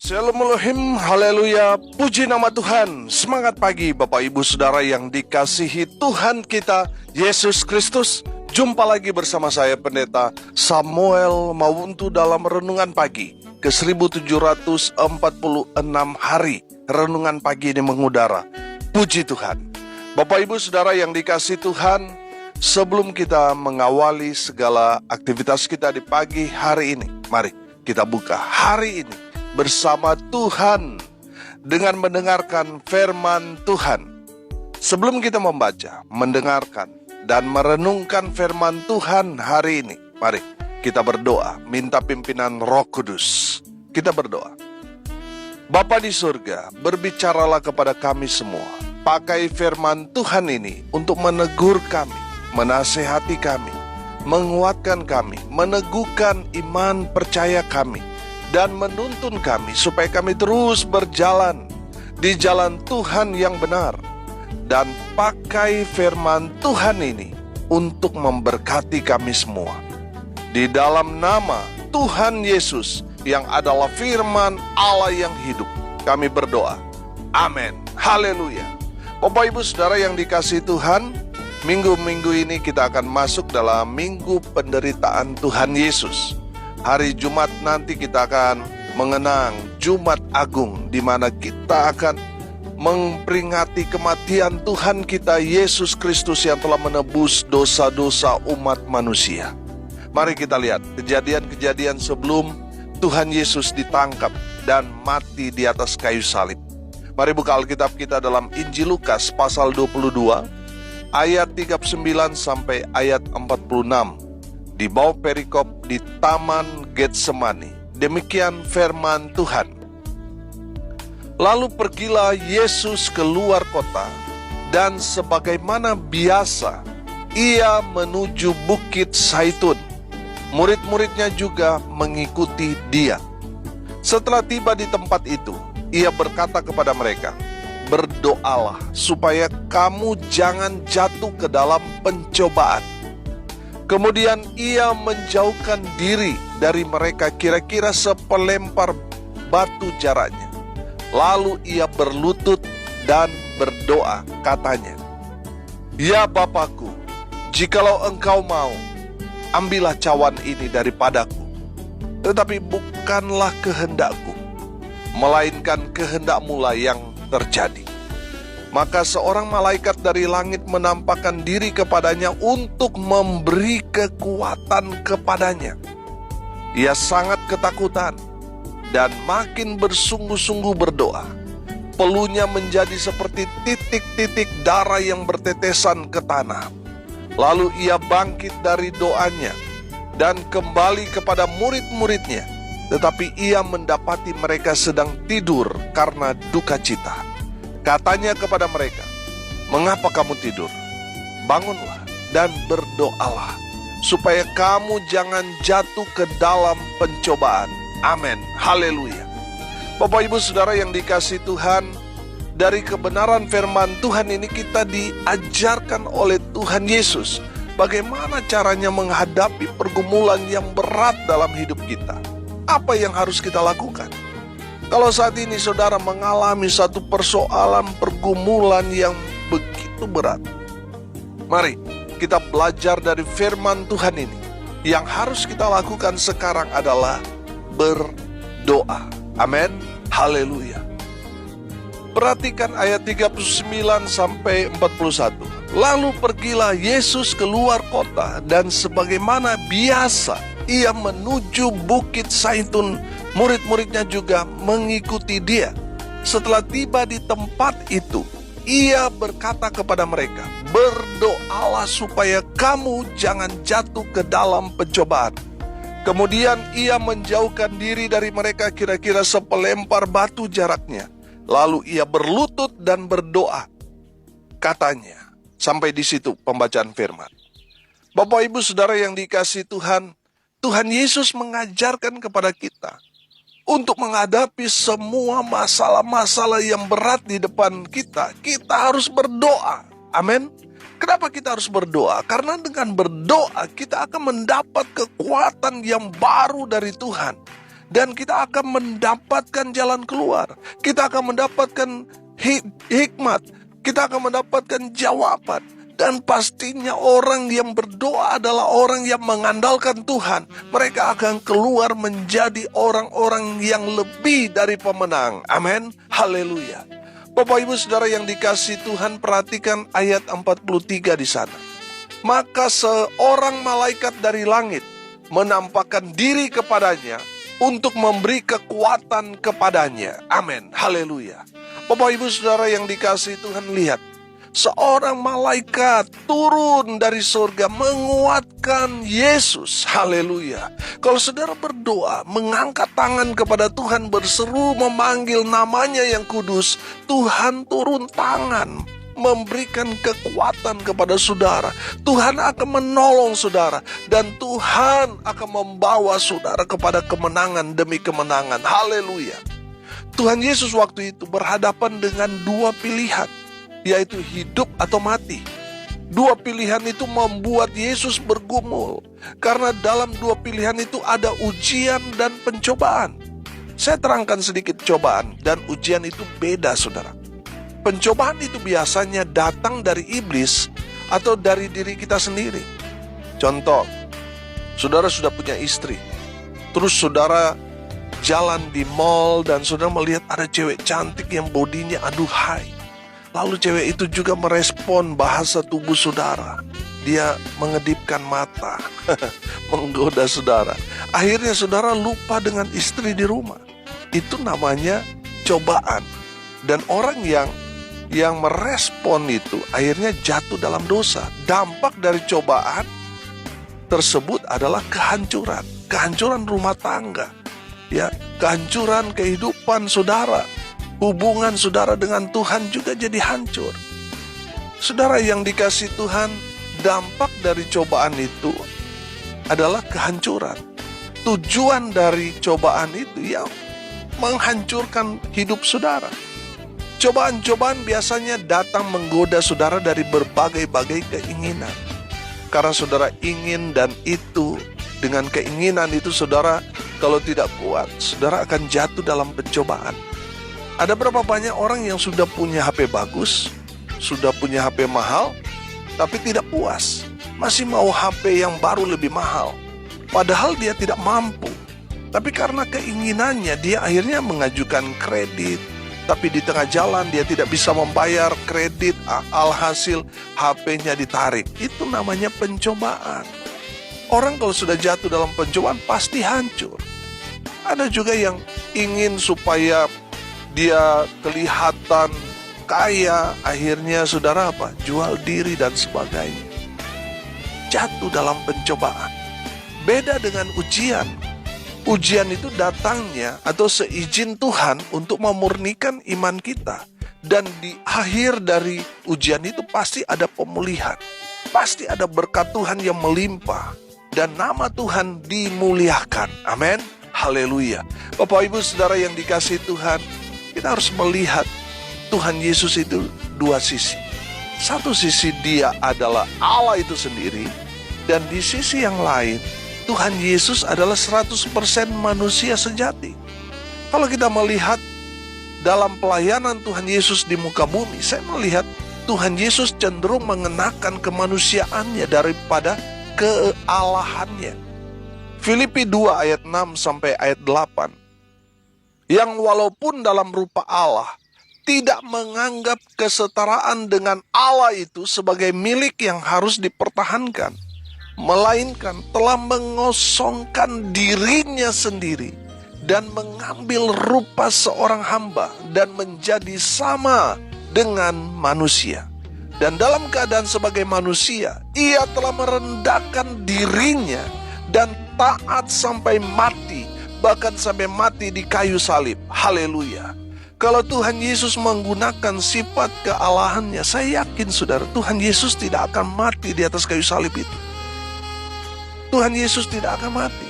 Shalom Elohim, haleluya, puji nama Tuhan. Semangat pagi Bapak Ibu Saudara yang dikasihi Tuhan kita, Yesus Kristus. Jumpa lagi bersama saya Pendeta Samuel Mawuntu dalam Renungan Pagi ke 1746 hari. Renungan pagi ini mengudara. Puji Tuhan. Bapak Ibu Saudara yang dikasihi Tuhan, sebelum kita mengawali segala aktivitas kita di pagi hari ini, mari kita buka hari ini bersama Tuhan dengan mendengarkan firman Tuhan. Sebelum kita membaca, mendengarkan, dan merenungkan firman Tuhan hari ini, mari kita berdoa, minta pimpinan Roh Kudus. Kita berdoa. Bapa di surga, berbicaralah kepada kami semua. Pakai firman Tuhan ini untuk menegur kami, menasehati kami, menguatkan kami, meneguhkan iman percaya kami, dan menuntun kami supaya kami terus berjalan di jalan Tuhan yang benar. Dan pakai firman Tuhan ini untuk memberkati kami semua. Di dalam nama Tuhan Yesus yang adalah firman Allah yang hidup, kami berdoa. Amin. Haleluya. Bapak Ibu Saudara yang dikasihi Tuhan, minggu-minggu ini kita akan masuk dalam minggu penderitaan Tuhan Yesus. Hari Jumat nanti kita akan mengenang Jumat Agung, di mana kita akan memperingati kematian Tuhan kita Yesus Kristus yang telah menebus dosa-dosa umat manusia. Mari kita lihat kejadian-kejadian sebelum Tuhan Yesus ditangkap dan mati di atas kayu salib. Mari buka Alkitab kita dalam Injil Lukas pasal 22 ayat 39 sampai ayat 46. Di bawah perikop di Taman Getsemani. Demikian firman Tuhan. Lalu pergilah Yesus keluar kota, dan sebagaimana biasa, ia menuju Bukit Zaitun. Murid-muridnya juga mengikuti dia. Setelah tiba di tempat itu, ia berkata kepada mereka, "Berdoalah supaya kamu jangan jatuh ke dalam pencobaan." Kemudian ia menjauhkan diri dari mereka kira-kira sepelempar batu jaraknya. Lalu ia berlutut dan berdoa, katanya, "Ya Bapakku, jikalau engkau mau, ambillah cawan ini daripadaku. Tetapi bukanlah kehendakku, melainkan kehendakmu-lah yang terjadi." Maka seorang malaikat dari langit menampakkan diri kepadanya untuk memberi kekuatan kepadanya. Ia sangat ketakutan dan makin bersungguh-sungguh berdoa. Peluhnya menjadi seperti titik-titik darah yang bertetesan ke tanah. Lalu ia bangkit dari doanya dan kembali kepada murid-muridnya. Tetapi ia mendapati mereka sedang tidur karena duka cita. Katanya kepada mereka, "Mengapa kamu tidur? Bangunlah dan berdoalah, supaya kamu jangan jatuh ke dalam pencobaan." Amin. Haleluya. Bapak Ibu Saudara yang dikasihi Tuhan, dari kebenaran firman Tuhan ini kita diajarkan oleh Tuhan Yesus bagaimana caranya menghadapi pergumulan yang berat dalam hidup kita. Apa yang harus kita lakukan? Kalau saat ini saudara mengalami satu persoalan pergumulan yang begitu berat, mari kita belajar dari firman Tuhan ini. Yang harus kita lakukan sekarang adalah berdoa. Amin. Haleluya. Perhatikan ayat 39 sampai 41. Lalu pergilah Yesus keluar kota, dan sebagaimana biasa ia menuju Bukit Zaitun. Murid-muridnya juga mengikuti dia. Setelah tiba di tempat itu, ia berkata kepada mereka, "Berdoalah supaya kamu jangan jatuh ke dalam pencobaan." Kemudian ia menjauhkan diri dari mereka kira-kira sepelempar batu jaraknya. Lalu ia berlutut dan berdoa. Katanya, sampai di situ pembacaan firman. Bapak Ibu Saudara yang dikasihi Tuhan, Tuhan Yesus mengajarkan kepada kita untuk menghadapi semua masalah-masalah yang berat di depan kita, kita harus berdoa. Amin. Kenapa kita harus berdoa? Karena dengan berdoa kita akan mendapat kekuatan yang baru dari Tuhan. Dan kita akan mendapatkan jalan keluar. Kita akan mendapatkan hikmat. Kita akan mendapatkan jawaban. Dan pastinya orang yang berdoa adalah orang yang mengandalkan Tuhan. Mereka akan keluar menjadi orang-orang yang lebih dari pemenang. Amin. Haleluya. Bapak Ibu Saudara yang dikasihi Tuhan, perhatikan ayat 43 di sana. Maka seorang malaikat dari langit menampakkan diri kepadanya untuk memberi kekuatan kepadanya. Amin. Haleluya. Bapak Ibu Saudara yang dikasihi Tuhan, lihat. Seorang malaikat turun dari surga menguatkan Yesus. Haleluya. Kalau saudara berdoa, mengangkat tangan kepada Tuhan, berseru memanggil namanya yang kudus, Tuhan turun tangan, memberikan kekuatan kepada saudara. Tuhan akan menolong saudara, dan Tuhan akan membawa saudara kepada kemenangan demi kemenangan. Haleluya. Tuhan Yesus waktu itu berhadapan dengan dua pilihan, yaitu hidup atau mati. Dua pilihan itu membuat Yesus bergumul, karena dalam dua pilihan itu ada ujian dan pencobaan. Saya terangkan sedikit cobaan dan ujian itu beda, saudara. Pencobaan itu biasanya datang dari iblis atau dari diri kita sendiri. Contoh, saudara sudah punya istri, terus saudara jalan di mall dan saudara melihat ada cewek cantik yang bodinya aduhai. Lalu cewek itu juga merespon bahasa tubuh saudara. Dia mengedipkan mata, menggoda saudara. Akhirnya saudara lupa dengan istri di rumah. Itu namanya cobaan. Dan orang yang merespon itu akhirnya jatuh dalam dosa. Dampak dari cobaan tersebut adalah kehancuran. Kehancuran rumah tangga, ya, kehancuran kehidupan saudara. Hubungan saudara dengan Tuhan juga jadi hancur. Saudara yang dikasihi Tuhan, dampak dari cobaan itu adalah kehancuran. Tujuan dari cobaan itu ya menghancurkan hidup saudara. Cobaan-cobaan biasanya datang menggoda saudara dari berbagai-bagai keinginan. Karena saudara ingin dan itu, dengan keinginan itu saudara kalau tidak kuat, saudara akan jatuh dalam pencobaan. Ada berapa banyak orang yang sudah punya HP bagus, sudah punya HP mahal, tapi tidak puas. Masih mau HP yang baru lebih mahal. Padahal dia tidak mampu. Tapi karena keinginannya, dia akhirnya mengajukan kredit. Tapi di tengah jalan dia tidak bisa membayar kredit, alhasil HP-nya ditarik. Itu namanya pencobaan. Orang kalau sudah jatuh dalam pencobaan pasti hancur. Ada juga yang ingin supaya dia kelihatan kaya, akhirnya saudara apa? Jual diri dan sebagainya. Jatuh dalam pencobaan. Beda dengan ujian. Ujian itu datangnya atau seizin Tuhan untuk memurnikan iman kita. Dan di akhir dari ujian itu pasti ada pemulihan. Pasti ada berkat Tuhan yang melimpah. Dan nama Tuhan dimuliakan. Amin. Haleluya. Bapak Ibu Saudara yang dikasihi Tuhan, kita harus melihat Tuhan Yesus itu dua sisi. Satu sisi dia adalah Allah itu sendiri. Dan di sisi yang lain, Tuhan Yesus adalah 100% manusia sejati. Kalau kita melihat dalam pelayanan Tuhan Yesus di muka bumi, saya melihat Tuhan Yesus cenderung mengenakan kemanusiaannya daripada kealahannya. Filipi 2 ayat 6 sampai ayat 8. Yang walaupun dalam rupa Allah, tidak menganggap kesetaraan dengan Allah itu sebagai milik yang harus dipertahankan, melainkan telah mengosongkan dirinya sendiri dan mengambil rupa seorang hamba dan menjadi sama dengan manusia. Dan dalam keadaan sebagai manusia, ia telah merendahkan dirinya dan taat sampai mati, bahkan sampai mati di kayu salib. Haleluya. Kalau Tuhan Yesus menggunakan sifat kealahannya, saya yakin saudara, Tuhan Yesus tidak akan mati di atas kayu salib itu. Tuhan Yesus tidak akan mati.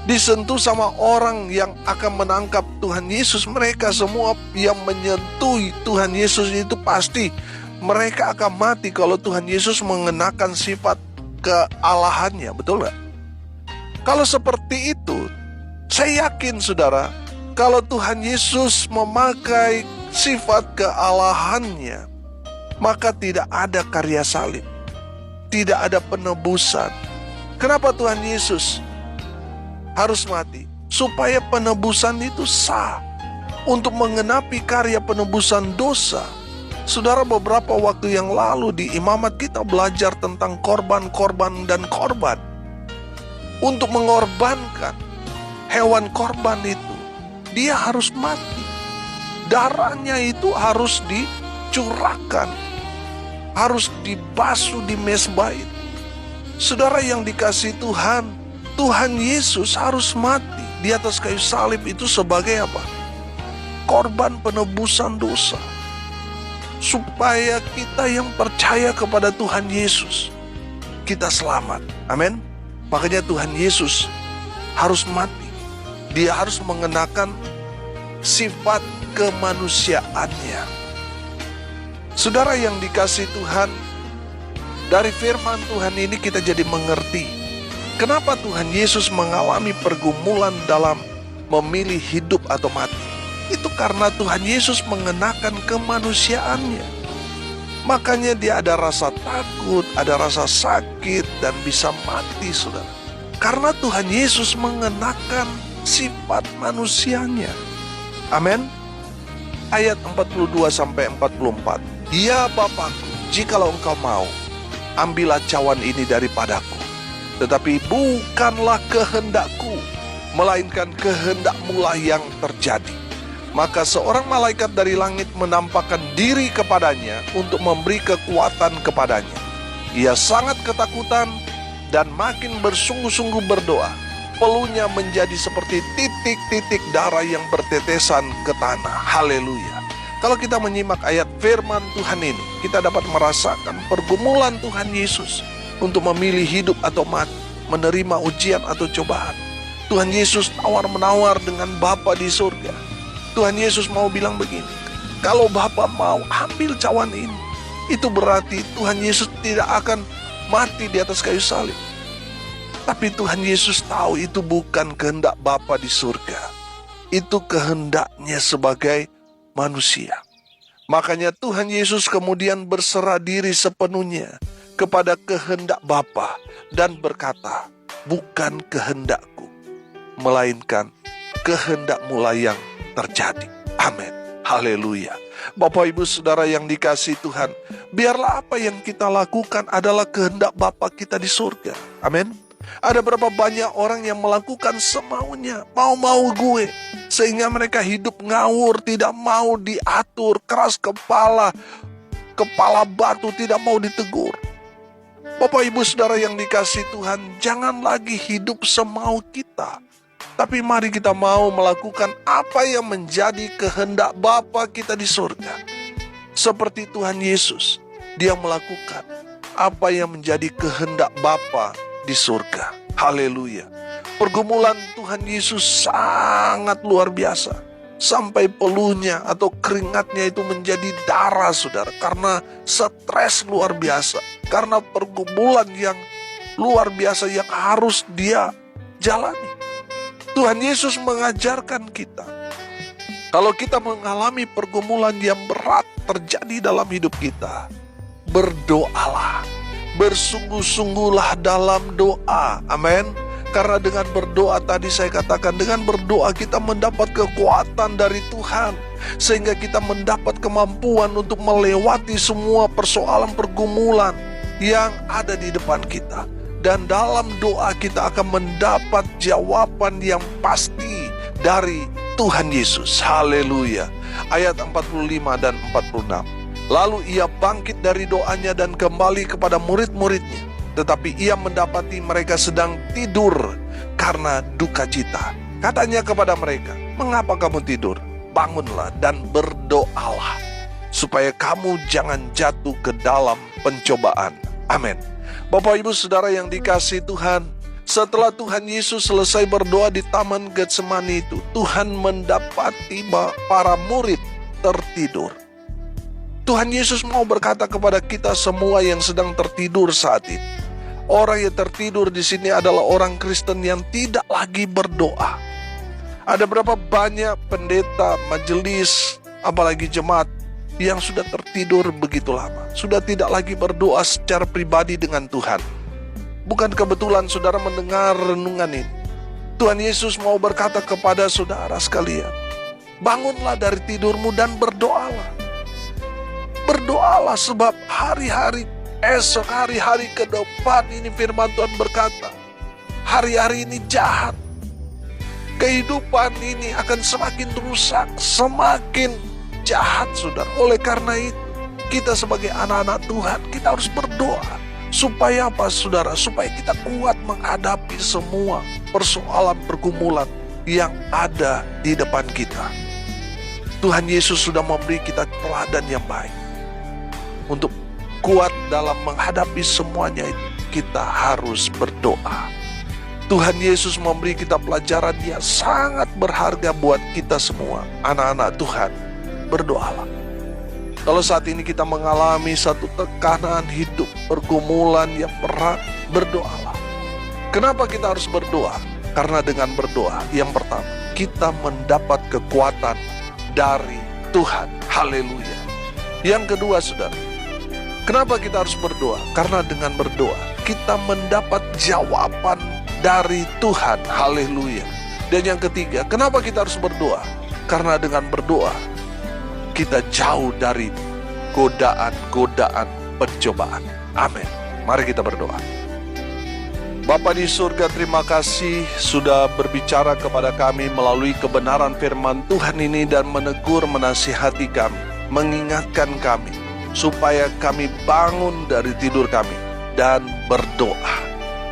Disentuh sama orang yang akan menangkap Tuhan Yesus, mereka semua yang menyentuh Tuhan Yesus itu pasti mereka akan mati kalau Tuhan Yesus mengenakan sifat kealahannya. Betul gak? Kalau seperti itu, Saya yakin saudara, kalau Tuhan Yesus memakai sifat kealahannya, maka tidak ada karya salib, tidak ada penebusan. Kenapa Tuhan Yesus harus mati? Supaya penebusan itu sah, untuk mengenapi karya penebusan dosa. Saudara, beberapa waktu yang lalu di imamat kita belajar tentang korban. Untuk mengorbankan hewan korban itu, dia harus mati. Darahnya itu harus dicurahkan, harus dibasuh di mezbah itu. Saudara yang dikasihi Tuhan, Tuhan Yesus harus mati di atas kayu salib itu sebagai apa? Korban penebusan dosa. Supaya kita yang percaya kepada Tuhan Yesus, kita selamat. Amin. Makanya Tuhan Yesus harus mati. Dia harus mengenakan sifat kemanusiaannya. Saudara yang dikasihi Tuhan, dari firman Tuhan ini kita jadi mengerti kenapa Tuhan Yesus mengalami pergumulan dalam memilih hidup atau mati. Itu karena Tuhan Yesus mengenakan kemanusiaannya. Makanya dia ada rasa takut, ada rasa sakit, dan bisa mati, saudara. Karena Tuhan Yesus mengenakan sifat manusianya. Amin. Ayat 42-44. Ya Bapakku, jikalau engkau mau, ambillah cawan ini daripadaku. Tetapi bukanlah kehendakku, melainkan kehendakmu lah yang terjadi. Maka seorang malaikat dari langit menampakkan diri kepadanya untuk memberi kekuatan kepadanya. Ia sangat ketakutan dan makin bersungguh-sungguh berdoa. Peluhnya menjadi seperti titik-titik darah yang bertetesan ke tanah. Haleluya. Kalau kita menyimak ayat firman Tuhan ini, kita dapat merasakan pergumulan Tuhan Yesus untuk memilih hidup atau mati, menerima ujian atau cobaan. Tuhan Yesus tawar-menawar dengan Bapa di surga. Tuhan Yesus mau bilang begini, kalau Bapa mau ambil cawan ini, itu berarti Tuhan Yesus tidak akan mati di atas kayu salib. Tapi Tuhan Yesus tahu itu bukan kehendak Bapa di surga. Itu kehendaknya sebagai manusia. Makanya Tuhan Yesus kemudian berserah diri sepenuhnya kepada kehendak Bapa dan berkata, bukan kehendakku, melainkan kehendakmu lah yang terjadi. Amin. Haleluya. Bapak Ibu Saudara yang dikasihi Tuhan, biarlah apa yang kita lakukan adalah kehendak Bapa kita di surga. Amin. Ada berapa banyak orang yang melakukan semaunya, mau-mau gue, sehingga mereka hidup ngawur, tidak mau diatur, keras kepala batu, tidak mau ditegur. Bapak Ibu Saudara yang dikasihi Tuhan, jangan lagi hidup semau kita, tapi mari kita mau melakukan apa yang menjadi kehendak Bapa kita di surga. Seperti Tuhan Yesus, dia melakukan apa yang menjadi kehendak Bapa di surga. Haleluya. Pergumulan Tuhan Yesus sangat luar biasa. Sampai peluhnya atau keringatnya itu menjadi darah, saudara. Karena stres luar biasa. Karena pergumulan yang luar biasa yang harus dia jalani. Tuhan Yesus mengajarkan kita, kalau kita mengalami pergumulan yang berat terjadi dalam hidup kita, berdoalah, bersungguh-sungguhlah dalam doa. Amin. Karena dengan berdoa tadi saya katakan, dengan berdoa kita mendapat kekuatan dari Tuhan, sehingga kita mendapat kemampuan untuk melewati semua persoalan pergumulan yang ada di depan kita. Dan dalam doa kita akan mendapat jawaban yang pasti dari Tuhan Yesus. Haleluya. Ayat 45 dan 46. Lalu ia bangkit dari doanya dan kembali kepada murid-muridnya. Tetapi ia mendapati mereka sedang tidur karena duka cita. Katanya kepada mereka, mengapa kamu tidur? Bangunlah dan berdoalah, supaya kamu jangan jatuh ke dalam pencobaan. Amin. Bapak Ibu Saudara yang dikasihi Tuhan, setelah Tuhan Yesus selesai berdoa di Taman Getsemani itu, Tuhan mendapati para murid tertidur. Tuhan Yesus mau berkata kepada kita semua yang sedang tertidur saat ini. Orang yang tertidur di sini adalah orang Kristen yang tidak lagi berdoa. Ada berapa banyak pendeta, majelis, apalagi jemaat yang sudah tertidur begitu lama, sudah tidak lagi berdoa secara pribadi dengan Tuhan. Bukan kebetulan saudara mendengar renungan ini. Tuhan Yesus mau berkata kepada saudara sekalian, bangunlah dari tidurmu dan berdoalah. Berdoalah sebab hari-hari esok, hari-hari ke depan ini firman Tuhan berkata, hari-hari ini jahat. Kehidupan ini akan semakin rusak, semakin jahat, saudara. Oleh karena itu, kita sebagai anak-anak Tuhan, kita harus berdoa. Supaya apa, saudara? Supaya kita kuat menghadapi semua persoalan pergumulan yang ada di depan kita. Tuhan Yesus sudah memberi kita teladan yang baik. Untuk kuat dalam menghadapi semuanya itu, kita harus berdoa. Tuhan Yesus memberi kita pelajaran yang sangat berharga buat kita semua, anak-anak Tuhan. Berdoalah. Kalau saat ini kita mengalami satu tekanan hidup, pergumulan yang berat, berdoalah. Kenapa kita harus berdoa? Karena dengan berdoa, yang pertama, kita mendapat kekuatan dari Tuhan. Haleluya. Yang kedua, saudara, kenapa kita harus berdoa? Karena dengan berdoa, kita mendapat jawaban dari Tuhan. Haleluya. Dan yang ketiga, kenapa kita harus berdoa? Karena dengan berdoa, kita jauh dari godaan-godaan pencobaan. Amin. Mari kita berdoa. Bapa di surga, terima kasih sudah berbicara kepada kami melalui kebenaran firman Tuhan ini dan menegur, menasihati kami, mengingatkan kami, supaya kami bangun dari tidur kami dan berdoa.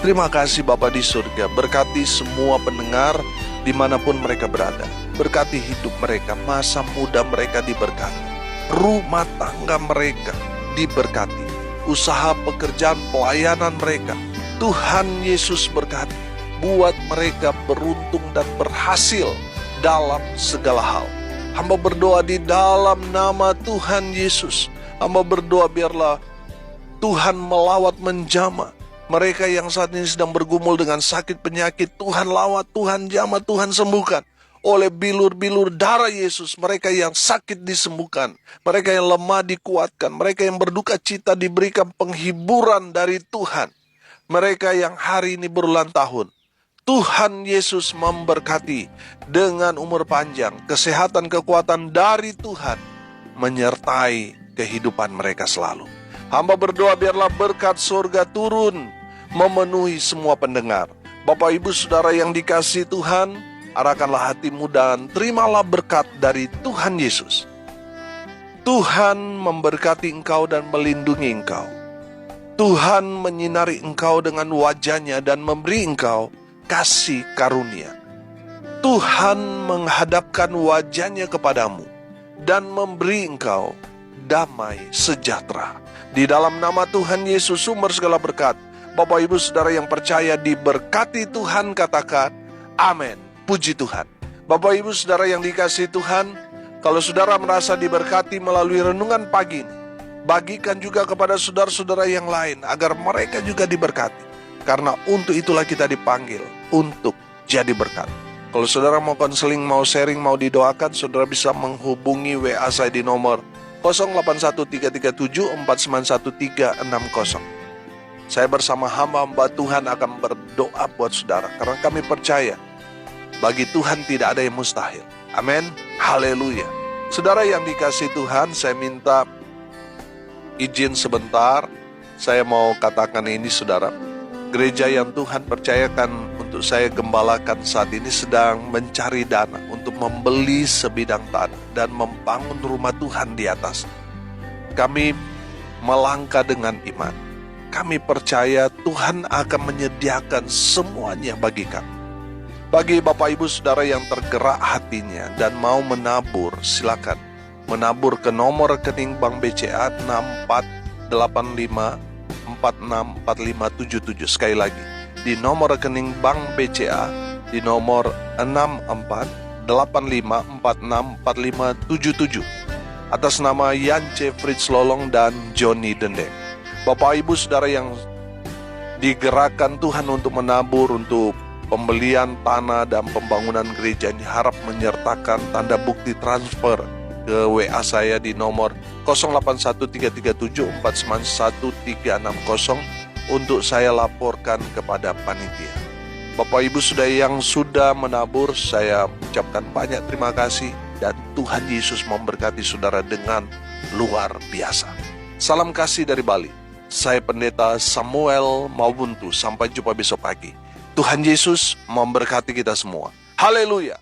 Terima kasih Bapa di surga, berkati semua pendengar dimanapun mereka berada. Berkati hidup mereka, masa muda mereka diberkati, rumah tangga mereka diberkati, usaha pekerjaan pelayanan mereka, Tuhan Yesus berkati, buat mereka beruntung dan berhasil dalam segala hal. Hamba berdoa di dalam nama Tuhan Yesus. Hamba berdoa biarlah Tuhan melawat menjamah mereka yang saat ini sedang bergumul dengan sakit penyakit. Tuhan lawat, Tuhan jamah, Tuhan sembuhkan. Oleh bilur-bilur darah Yesus, mereka yang sakit disembuhkan, mereka yang lemah dikuatkan, mereka yang berduka cita diberikan penghiburan dari Tuhan, mereka yang hari ini berulang tahun, Tuhan Yesus memberkati dengan umur panjang, kesehatan, kekuatan dari Tuhan menyertai kehidupan mereka selalu. Hamba berdoa biarlah berkat surga turun memenuhi semua pendengar. Bapak Ibu Saudara yang dikasihi Tuhan, arahkanlah hatimu dan terimalah berkat dari Tuhan Yesus. Tuhan memberkati engkau dan melindungi engkau. Tuhan menyinari engkau dengan wajah-Nya dan memberi engkau kasih karunia. Tuhan menghadapkan wajah-Nya kepadamu dan memberi engkau damai sejahtera. Di dalam nama Tuhan Yesus, sumber segala berkat, Bapak Ibu Saudara yang percaya diberkati Tuhan, katakan amin. Puji Tuhan. Bapak Ibu Saudara yang dikasihi Tuhan, kalau saudara merasa diberkati melalui renungan pagi ini, bagikan juga kepada saudara-saudara yang lain agar mereka juga diberkati. Karena untuk itulah kita dipanggil untuk jadi berkat. Kalau saudara mau konseling, mau sharing, mau didoakan, saudara bisa menghubungi WA saya di nomor 081337491360. Saya bersama hamba-hamba Tuhan akan berdoa buat saudara, karena kami percaya bagi Tuhan tidak ada yang mustahil. Amin. Haleluya. Saudara yang dikasihi Tuhan, saya minta izin sebentar. Saya mau katakan ini, saudara. Gereja yang Tuhan percayakan untuk saya gembalakan saat ini sedang mencari dana untuk membeli sebidang tanah dan membangun rumah Tuhan di atas. Kami melangkah dengan iman. Kami percaya Tuhan akan menyediakan semuanya bagi kami. Bagi Bapak Ibu Saudara yang tergerak hatinya dan mau menabur, silakan menabur ke nomor rekening Bank BCA 6485464577. Sekali lagi, di nomor rekening Bank BCA di nomor 6485464577 atas nama Yance Fritz Lolong dan Johnny Dendeng. Bapak Ibu Saudara yang digerakkan Tuhan untuk menabur, untuk pembelian tanah dan pembangunan gereja ini harap menyertakan tanda bukti transfer ke WA saya di nomor 081337491360 untuk saya laporkan kepada panitia. Bapak Ibu Saudara yang sudah menabur, saya ucapkan banyak terima kasih dan Tuhan Yesus memberkati saudara dengan luar biasa. Salam kasih dari Bali. Saya Pendeta Samuel Maubuntu. Sampai jumpa besok pagi. Tuhan Yesus memberkati kita semua. Haleluya.